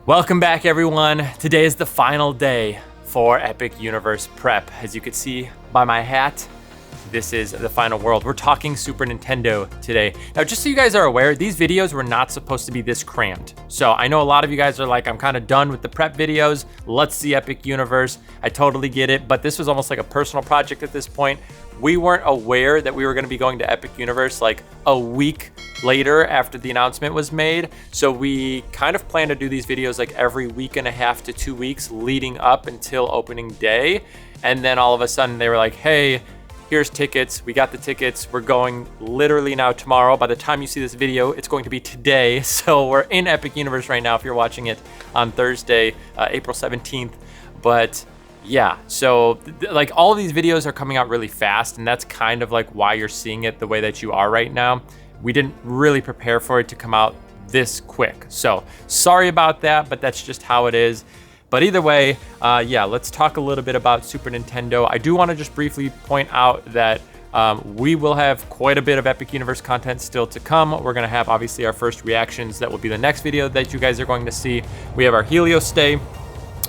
Welcome back, everyone. Today is the final day for Epic Universe Prep. As you can see by my hat, this is the final world. We're talking Super Nintendo today. Now, just so you guys are aware, these videos were not supposed to be this crammed. So I know a lot of you guys are like, I'm kind of done with the prep videos. Let's see Epic Universe. I totally get it, but this was almost like a personal project at this point. We weren't aware that we were going to be going to Epic Universe like a week later after the announcement was made. So we kind of plan to do these videos like every week and a half to 2 weeks leading up until opening day. And then all of a sudden they were like, hey, here's tickets. We got the tickets. We're going literally now tomorrow. By the time you see this video, it's going to be today. So we're in Epic Universe right now if you're watching it on Thursday, April 17th. But yeah, so like all of these videos are coming out really fast, and that's kind of like why you're seeing it the way that you are right now. We didn't really prepare for it to come out this quick. So sorry about that, but that's just how it is. But either way, yeah, let's talk a little bit about Super Nintendo. I do want to just briefly point out that we will have quite a bit of Epic Universe content still to come. We're going to have obviously our first reactions. That will be the next video that you guys are going to see. We have our Helios Day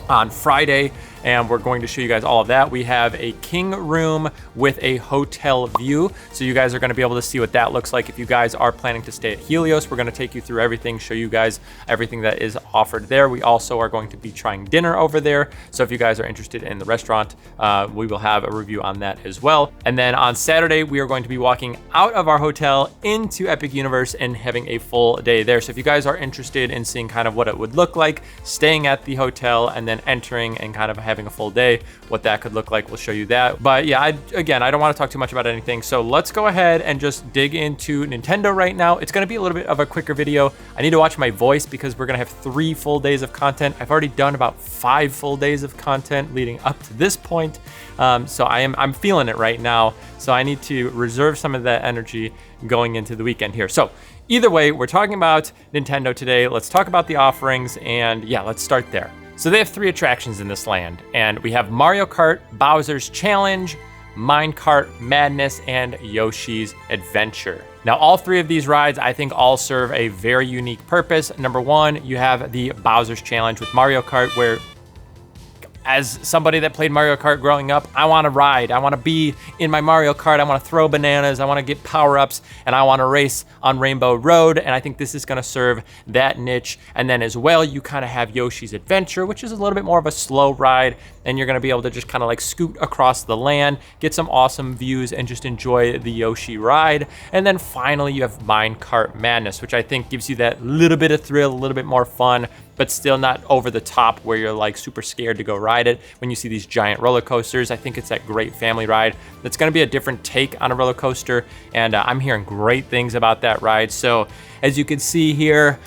on Friday, and we're going to show you guys all of that. We have a king room with a hotel view, so you guys are going to be able to see what that looks like. If you guys are planning to stay at Helios, we're going to take you through everything, show you guys everything that is offered there. We also are going to be trying dinner over there, so if you guys are interested in the restaurant, we will have a review on that as well. And then on Saturday, we are going to be walking out of our hotel into Epic Universe and having a full day there. So if you guys are interested in seeing kind of what it would look like staying at the hotel and then entering and kind of having a full day, what that could look like, we'll show you that. But yeah, again, I don't want to talk too much about anything, so let's go ahead and just dig into Nintendo right now. It's going to be a little bit of a quicker video. I need to watch my voice because we're going to have 3 full days of content. I've already done about 5 full days of content leading up to this point, so I'm feeling it right now. So I need to reserve some of that energy going into the weekend here. So either way, we're talking about Nintendo today. Let's talk about the offerings, and yeah, let's start there. So they have 3 attractions in this land, and we have Mario Kart, Bowser's Challenge, Minecart Madness, and Yoshi's Adventure. Now, all 3 of these rides, I think, all serve a very unique purpose. Number 1, you have the Bowser's Challenge with Mario Kart, where as somebody that played Mario Kart growing up, I want to ride. I want to be in my Mario Kart. I want to throw bananas. I want to get power-ups, and I want to race on Rainbow Road. And I think this is going to serve that niche. And then as well, you kind of have Yoshi's Adventure, which is a little bit more of a slow ride. And you're going to be able to just kind of like scoot across the land, get some awesome views, and just enjoy the Yoshi ride. And then finally, you have Minecart Madness, which I think gives you that little bit of thrill, a little bit more fun, but still not over the top where you're like super scared to go ride it. When you see these giant roller coasters, I think it's that great family ride. That's going to be a different take on a roller coaster, and I'm hearing great things about that ride. So as you can see here,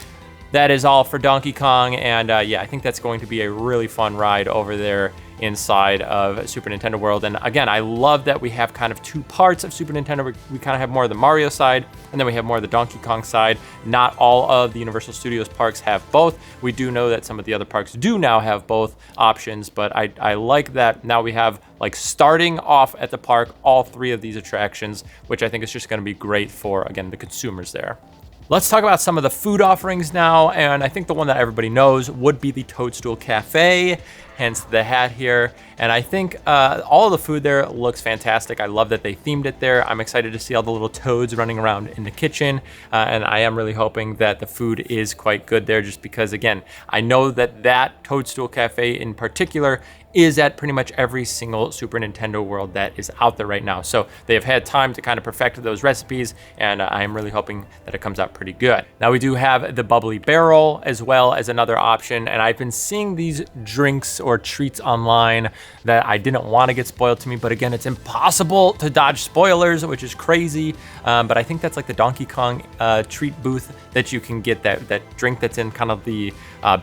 that is all for Donkey Kong, and yeah, I think that's going to be a really fun ride over there inside of Super Nintendo World. And again, I love that we have kind of 2 parts of Super Nintendo. We kind of have more of the Mario side, and then we have more of the Donkey Kong side. Not all of the Universal Studios parks have both. We do know that some of the other parks do now have both options, but I like that now we have, like, starting off at the park, all 3 of these attractions, which I think is just going to be great for, again, the consumers there. Let's talk about some of the food offerings now, and I think the one that everybody knows would be the Toadstool Cafe, hence the hat here. And I think all of the food there looks fantastic. I love that they themed it there. I'm excited to see all the little toads running around in the kitchen, and I am really hoping that the food is quite good there, just because, again, I know that Toadstool Cafe in particular is at pretty much every single Super Nintendo World that is out there right now. So they have had time to kind of perfect those recipes, and I am really hoping that it comes out pretty good. Now we do have the Bubbly Barrel as well as another option, and I've been seeing these drinks or treats online that I didn't want to get spoiled to me, but again, it's impossible to dodge spoilers, which is crazy. But I think that's like the Donkey Kong treat booth that you can get, that drink that's in kind of the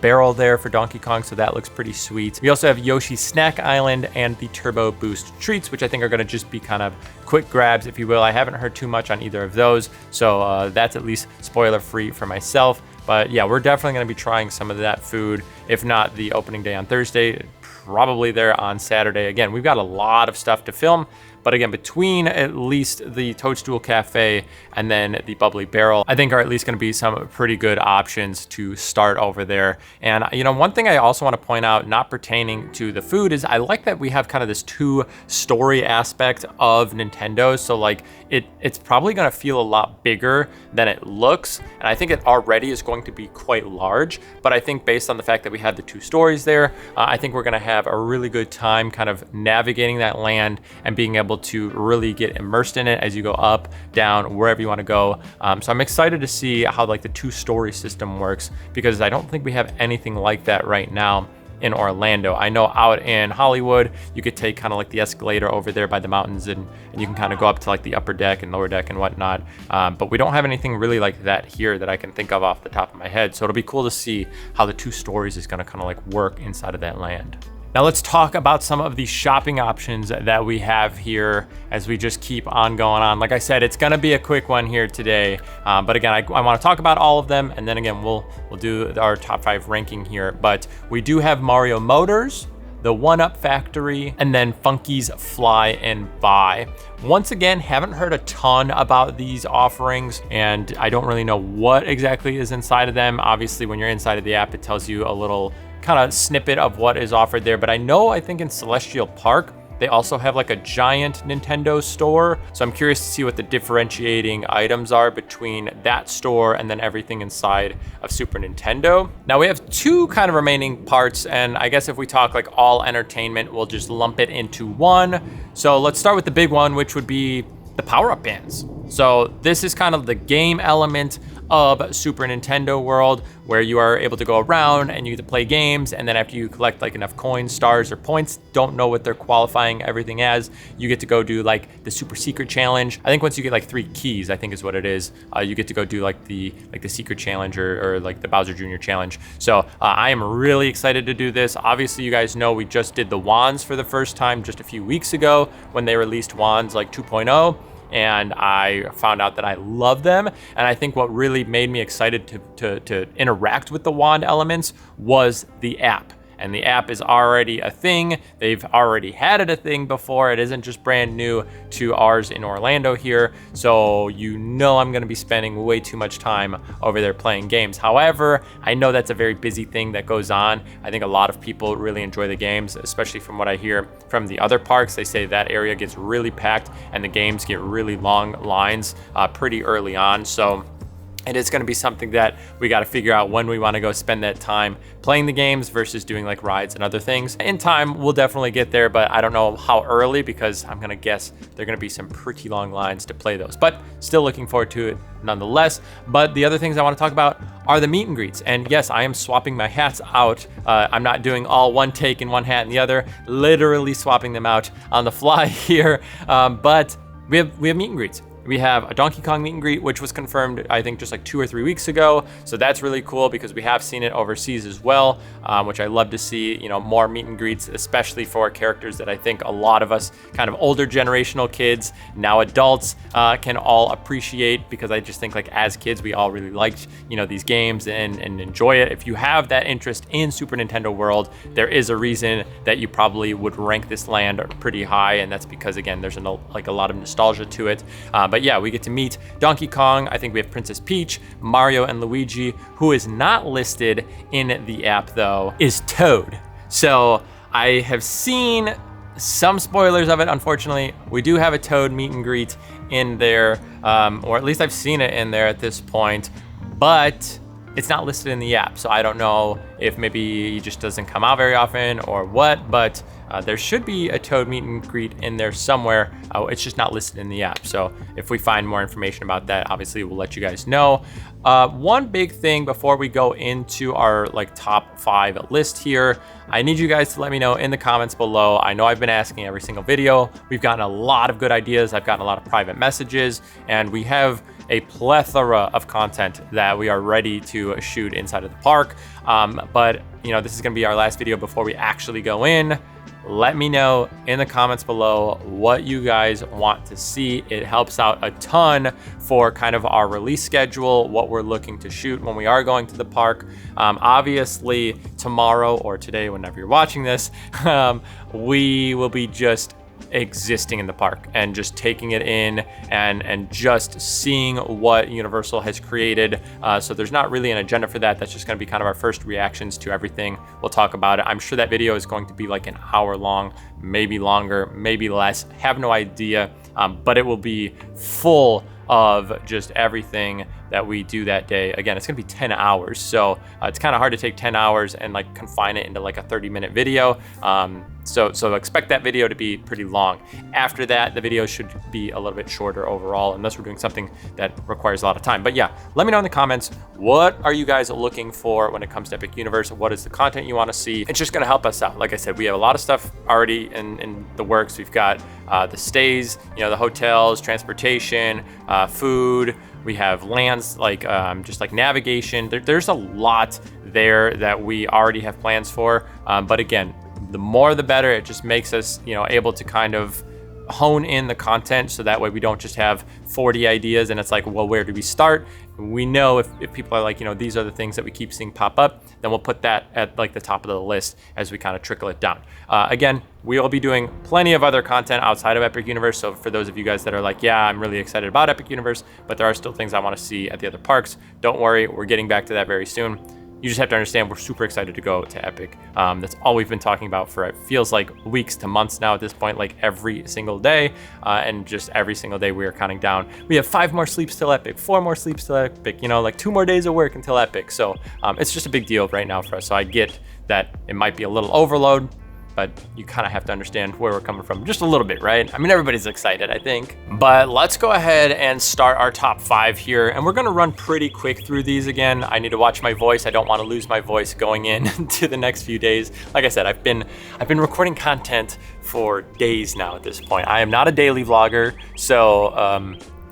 barrel there for Donkey Kong, so that looks pretty sweet. We also have Yoshi's Snack Island and the Turbo Boost treats, which I think are going to just be kind of quick grabs, if you will. I haven't heard too much on either of those, so that's at least spoiler free for myself. But yeah, we're definitely going to be trying some of that food, if not the opening day on Thursday, probably there on Saturday. Again, we've got a lot of stuff to film, But again, between at least the Toadstool Cafe and then the Bubbly Barrel, I think are at least going to be some pretty good options to start over there. And one thing I also want to point out, not pertaining to the food, is I like that we have kind of this two-story aspect of Nintendo. So like it's probably going to feel a lot bigger than it looks, and I think it already is going to be quite large. But I think based on the fact that we have the two stories there, I think we're going to have a really good time kind of navigating that land and being able to really get immersed in it as you go up, down, wherever you want to go. So I'm excited to see how like the two-story system works, because I don't think we have anything like that right now in Orlando. I know out in Hollywood, you could take kind of like the escalator over there by the mountains, and you can kind of go up to like the upper deck and lower deck and whatnot. But we don't have anything really like that here that I can think of off the top of my head. So it'll be cool to see how the two stories is going to kind of like work inside of that land. Now let's talk about some of the shopping options that we have here as we just keep on going on. Like I said, it's gonna be a quick one here today. But again, I wanna talk about all of them, and then again, we'll do our top 5 ranking here. But we do have Mario Motors, the 1UP Factory, and then Funky's Fly and Buy. Once again, haven't heard a ton about these offerings, and I don't really know what exactly is inside of them. Obviously, when you're inside of the app, it tells you a little kind of snippet of what is offered there. But I think in Celestial Park, they also have like a giant Nintendo store. So I'm curious to see what the differentiating items are between that store and then everything inside of Super Nintendo. Now we have 2 kind of remaining parts, and I guess if we talk like all entertainment, we'll just lump it into one. So let's start with the big one, which would be the power-up bands. So this is kind of the game element of Super Nintendo World, where you are able to go around and you get to play games, and then after you collect like enough coins, stars, or points, don't know what they're qualifying everything as, you get to go do like the super secret challenge. I think once you get like 3 keys, I think is what it is, you get to go do like the secret challenge or like the Bowser Jr. challenge. So I am really excited to do this. Obviously, you guys know we just did the wands for the first time just a few weeks ago when they released wands like 2.0. And I found out that I love them. And I think what really made me excited to interact with the wand elements was the app. And the app is already a thing. They've already had it a thing before. It isn't just brand new to ours in Orlando here. So I'm gonna be spending way too much time over there playing games. However, I know that's a very busy thing that goes on. I think a lot of people really enjoy the games, especially from what I hear from the other parks. They say that area gets really packed and the games get really long lines pretty early on. So it is going to be something that we got to figure out when we want to go spend that time playing the games versus doing like rides and other things. In time, we'll definitely get there, but I don't know how early, because I'm going to guess there are going to be some pretty long lines to play those, but still looking forward to it nonetheless. But the other things I want to talk about are the meet and greets. And yes, I am swapping my hats out. I'm not doing all one take in one hat and the other, literally swapping them out on the fly here. But we have meet and greets. We have a Donkey Kong meet and greet, which was confirmed, I think, just like 2 or 3 weeks ago. So that's really cool because we have seen it overseas as well, which I love to see, more meet and greets, especially for characters that I think a lot of us kind of older generational kids, now adults, can all appreciate, because I just think like as kids, we all really liked, these games and enjoy it. If you have that interest in Super Nintendo World, there is a reason that you probably would rank this land pretty high. And that's because, again, there's a lot of nostalgia to it. But yeah, we get to meet Donkey Kong. I think we have Princess Peach, Mario, and Luigi. Who is not listed in the app, though, is Toad. So I have seen some spoilers of it, unfortunately. We do have a Toad meet and greet in there, or at least I've seen it in there at this point, but it's not listed in the app. So I don't know if maybe he just doesn't come out very often or what, but there should be a Toad meet and greet in there somewhere. It's just not listed in the app. So if we find more information about that, obviously we'll let you guys know. One big thing before we go into our top 5 list here, I need you guys to let me know in the comments below. I know I've been asking every single video. We've gotten a lot of good ideas. I've gotten a lot of private messages, and we have a plethora of content that we are ready to shoot inside of the park. But this is gonna be our last video before we actually go in. Let me know in the comments below what you guys want to see. It helps out a ton for kind of our release schedule, what we're looking to shoot when we are going to the park. Obviously tomorrow or today, whenever you're watching this, we will be just existing in the park and just taking it in and just seeing what Universal has created. So there's not really an agenda for that. That's just going to be kind of our first reactions to everything. We'll talk about it. I'm sure that video is going to be like an hour long, maybe longer, maybe less. Have no idea, but it will be full of just everything that we do that day. Again, it's gonna be 10 hours. So it's kind of hard to take 10 hours and like confine it into like a 30-minute video. So expect that video to be pretty long. After that, the video should be a little bit shorter overall, unless we're doing something that requires a lot of time. But yeah, let me know in the comments, what are you guys looking for when it comes to Epic Universe? What is the content you wanna see? It's just gonna help us out. Like I said, we have a lot of stuff already in the works. We've got the stays, the hotels, transportation, food. We have lands, like just like navigation. There's a lot there that we already have plans for. But again, the more the better. It just makes us, able to kind of hone in the content, so that way we don't just have 40 ideas and it's like, well, where do we start? We know if people are like, these are the things that we keep seeing pop up, then we'll put that at like the top of the list as we kind of trickle it down. Again, we will be doing plenty of other content outside of Epic Universe. So for those of you guys that are like, yeah, I'm really excited about Epic Universe, but there are still things I want to see at the other parks, don't worry, we're getting back to that very soon. You just have to understand we're super excited to go to Epic. That's all we've been talking about for, it feels like weeks to months now at this point, like every single day. And just every single day we are counting down. We have 5 more sleeps till Epic, 4 more sleeps till Epic, like 2 more days of work until Epic. So it's just a big deal right now for us. So I get that it might be a little overload, but you kind of have to understand where we're coming from just a little bit, right? I mean, everybody's excited, I think. But let's go ahead and start our top 5 here. And we're gonna run pretty quick through these again. I need to watch my voice. I don't wanna lose my voice going into the next few days. Like I said, I've been recording content for days now at this point. I am not a daily vlogger, so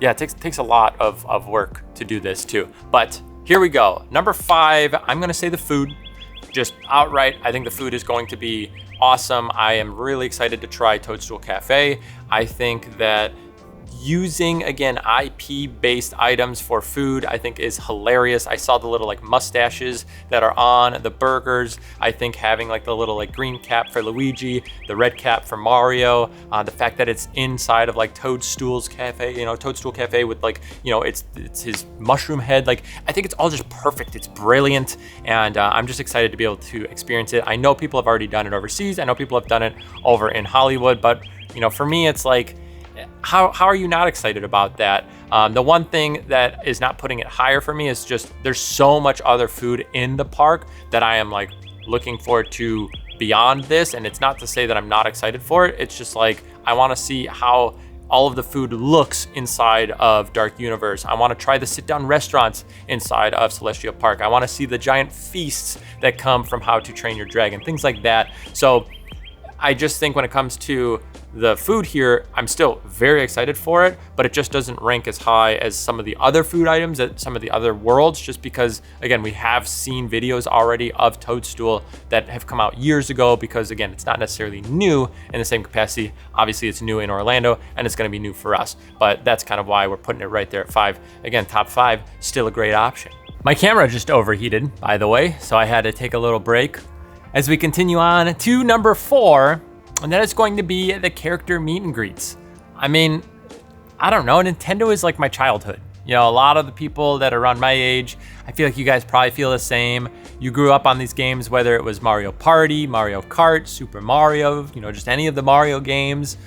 yeah, it takes a lot of work to do this too. But here we go. Number 5, I'm gonna say the food. Just outright, I think the food is going to be awesome. I am really excited to try Toadstool Cafe. I think that using, again, IP-based items for food, I think is hilarious. I saw the little like mustaches that are on the burgers. I think having like the little like green cap for Luigi, the red cap for Mario, the fact that it's inside of like Toadstool's Cafe, Toadstool Cafe with like, it's his mushroom head. Like, I think it's all just perfect. It's brilliant. And I'm just excited to be able to experience it. I know people have already done it overseas. I know people have done it over in Hollywood, but for me, it's like, how are you not excited about that? The one thing that is not putting it higher for me is just there's so much other food in the park that I am like looking forward to beyond this. And it's not to say that I'm not excited for it. It's just like, I want to see how all of the food looks inside of Dark Universe. I want to try the sit-down restaurants inside of Celestial Park. I want to see the giant feasts that come from How to Train Your Dragon, things like that. So I just think when it comes to the food here, I'm still very excited for it, but it just doesn't rank as high as some of the other food items at some of the other worlds, just because, again, we have seen videos already of Toadstool that have come out years ago, because again, it's not necessarily new in the same capacity. Obviously it's new in Orlando and it's gonna be new for us, but that's kind of why we're putting it right there at 5. Again, top 5, still a great option. My camera just overheated, by the way, so I had to take a little break as we continue on to number 4. And that is going to be the character meet and greets. I mean, I don't know, Nintendo is like my childhood. A lot of the people that are around my age, I feel like you guys probably feel the same. You grew up on these games, whether it was Mario Party, Mario Kart, Super Mario, just any of the Mario games.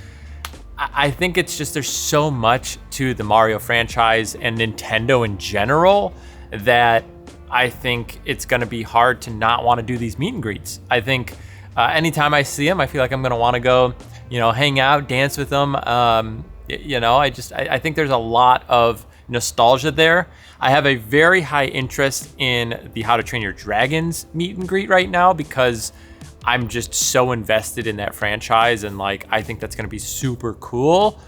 I think it's just, there's so much to the Mario franchise and Nintendo in general that I think it's gonna be hard to not wanna do these meet and greets. I think anytime I see them, I feel like I'm gonna wanna go, hang out, dance with them. I think there's a lot of nostalgia there. I have a very high interest in the How to Train Your Dragons meet and greet right now, because I'm just so invested in that franchise, and like, I think that's gonna be super cool.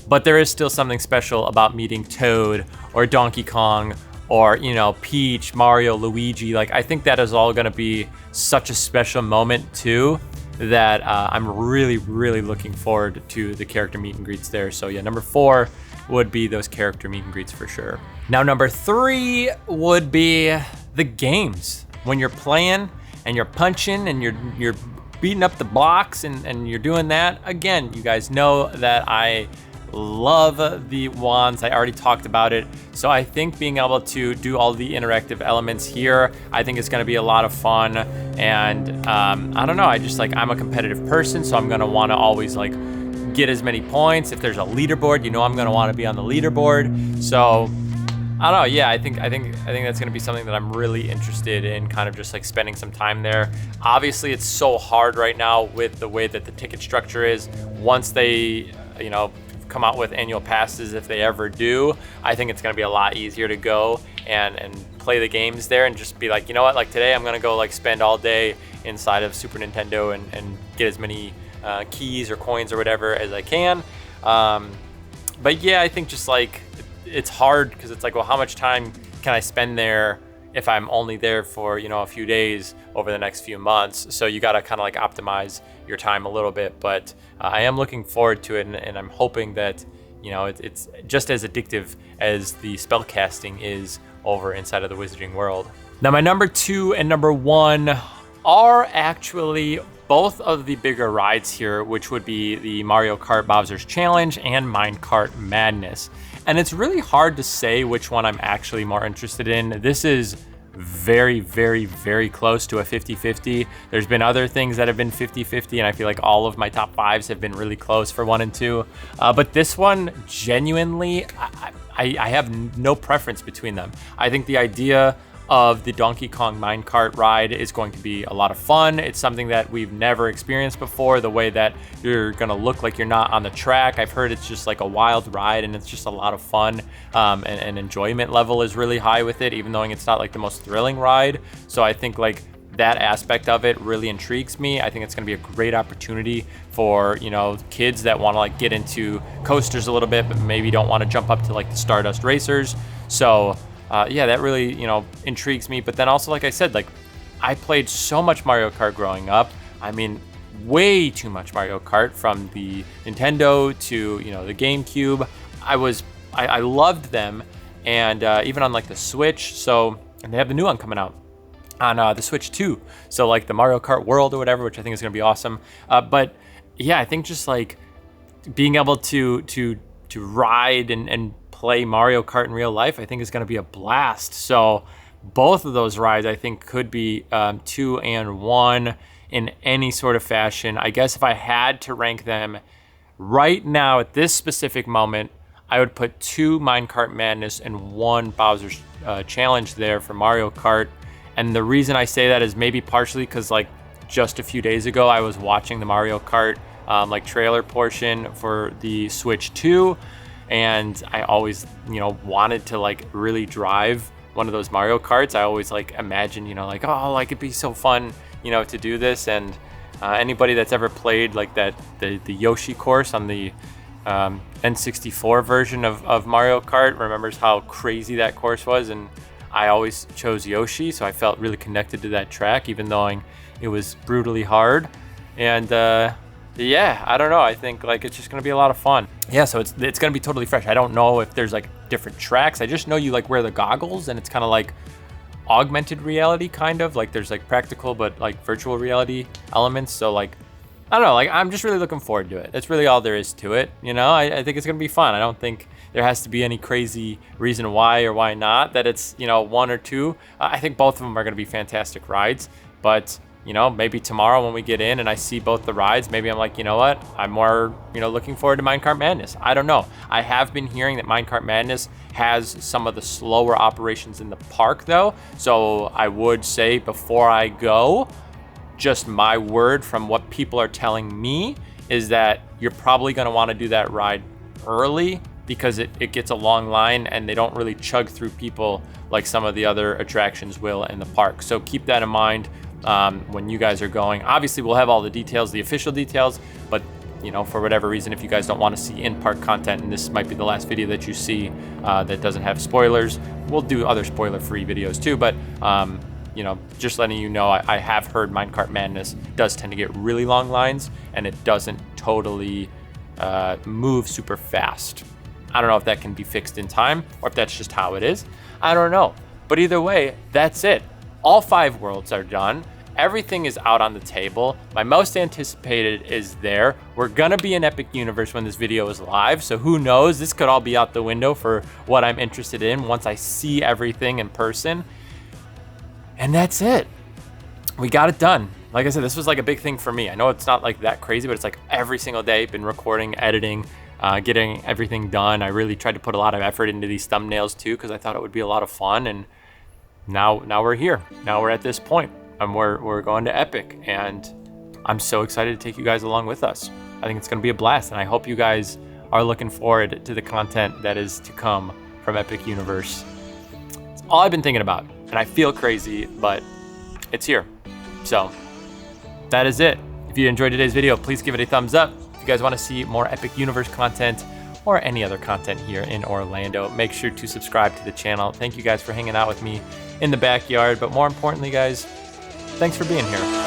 But there is still something special about meeting Toad or Donkey Kong or Peach, Mario, Luigi. Like, I think that is all gonna be such a special moment too, that I'm really, really looking forward to the character meet and greets there. So yeah, number 4 would be those character meet and greets for sure. Now number 3 would be the games. When you're playing and you're punching and you're beating up the blocks and you're doing that, again, you guys know that I love the wands. I already talked about it. So I think being able to do all the interactive elements here, I think it's going to be a lot of fun. And I don't know, I'm a competitive person, so I'm going to want to always like get as many points. If there's a leaderboard, you know, I'm going to want to be on the leaderboard. So I don't know. Yeah, I think that's going to be something that I'm really interested in, kind of just like spending some time there. Obviously, it's so hard right now with the way that the ticket structure is. Once they, you know, come out with annual passes, if they ever do, I think it's going to be a lot easier to go and play the games there and just be like, you know what, like today I'm going to go like spend all day inside of Super Nintendo and get as many keys or coins or whatever as I can. But yeah, I think just like it's hard because it's like, well, how much time can I spend there if I'm only there for, you know, a few days over the next few months? So you got to kind of like optimize your time a little bit, but I am looking forward to it, and I'm hoping that, you know, it's just as addictive as the spellcasting is over inside of the Wizarding World. Now, my number 2 and number 1 are actually both of the bigger rides here, which would be the Mario Kart Bowser's Challenge and Minecart Madness. And it's really hard to say which one I'm actually more interested in. This is very, very, very close to a 50-50. There's been other things that have been 50-50, and I feel like all of my top 5s have been really close for 1 and 2. But this one, genuinely, I have no preference between them. I think the idea of the Donkey Kong minecart ride is going to be a lot of fun. It's something that we've never experienced before, the way that you're gonna look like you're not on the track. I've heard it's just like a wild ride, and it's just a lot of fun, and enjoyment level is really high with it, even though it's not like the most thrilling ride. So I think like that aspect of it really intrigues me. I think it's gonna be a great opportunity for, you know, kids that wanna like get into coasters a little bit, but maybe don't wanna jump up to like the Stardust Racers. So yeah, that really, you know, intrigues me. But then also, like I said, like I played so much Mario Kart growing up. I mean, way too much Mario Kart, from the Nintendo to, you know, the GameCube. I loved them, and even on like the Switch. So, and they have the new one coming out on the Switch too. So like the Mario Kart World or whatever, which I think is gonna be awesome. But yeah, I think just like being able to ride and play Mario Kart in real life, I think is going to be a blast. So both of those rides, I think, could be 2 and 1 in any sort of fashion. I guess if I had to rank them right now at this specific moment, I would put 2 Minecart Madness and 1 Bowser's Challenge there for Mario Kart. And the reason I say that is maybe partially because like just a few days ago, I was watching the Mario Kart like trailer portion for the Switch 2. And I always, you know, wanted to like really drive one of those Mario Karts. I always like imagine, you know, like, oh, like it'd be so fun, you know, to do this. And anybody that's ever played like the Yoshi course on the N64 version of Mario Kart remembers how crazy that course was. And I always chose Yoshi, so I felt really connected to that track, even though it was brutally hard. And yeah, I don't know. I think like it's just gonna be a lot of fun. Yeah, so it's gonna be totally fresh. I don't know if there's like different tracks. I just know you like wear the goggles, and it's kind of like augmented reality, kind of like there's like practical but like virtual reality elements. So like I don't know. Like I'm just really looking forward to it. That's really all there is to it. You know, I think it's gonna be fun. I don't think there has to be any crazy reason why or why not that it's, you know, 1 or 2. I think both of them are gonna be fantastic rides, but you know, maybe tomorrow when we get in and I see both the rides, maybe I'm like, you know what, I'm more, you know, looking forward to Minecart Madness. I don't know. I have been hearing that Minecart Madness has some of the slower operations in the park though. So I would say before I go, just my word from what people are telling me is that you're probably gonna wanna do that ride early, because it gets a long line and they don't really chug through people like some of the other attractions will in the park. So keep that in mind when you guys are going. Obviously, we'll have all the details, the official details, but you know, for whatever reason, if you guys don't want to see in-park content, and this might be the last video that you see that doesn't have spoilers, we'll do other spoiler-free videos too. But you know, just letting you know, I have heard Minecart Madness does tend to get really long lines, and it doesn't totally move super fast. I don't know if that can be fixed in time or if that's just how it is. I don't know. But either way, that's it. All 5 worlds are done. everything is out on the table. My most anticipated is there. We're gonna be in Epic Universe when this video is live, so who knows? This could all be out the window for what I'm interested in once I see everything in person. And that's it. We got it done. Like I said, this was like a big thing for me. I know it's not like that crazy, but it's like every single day, been recording, editing, getting everything done. I really tried to put a lot of effort into these thumbnails too, because I thought it would be a lot of fun. And now we're here. Now we're at this point. We're going to Epic, and I'm so excited to take you guys along with us. I think it's going to be a blast, and I hope you guys are looking forward to the content that is to come from Epic Universe. It's all I've been thinking about, and I feel crazy, but it's here. So that is it. If you enjoyed today's video, please give it a thumbs up. If you guys want to see more Epic Universe content or any other content here in Orlando, make sure to subscribe to the channel. Thank you guys for hanging out with me in the backyard, but more importantly, guys, thanks for being here.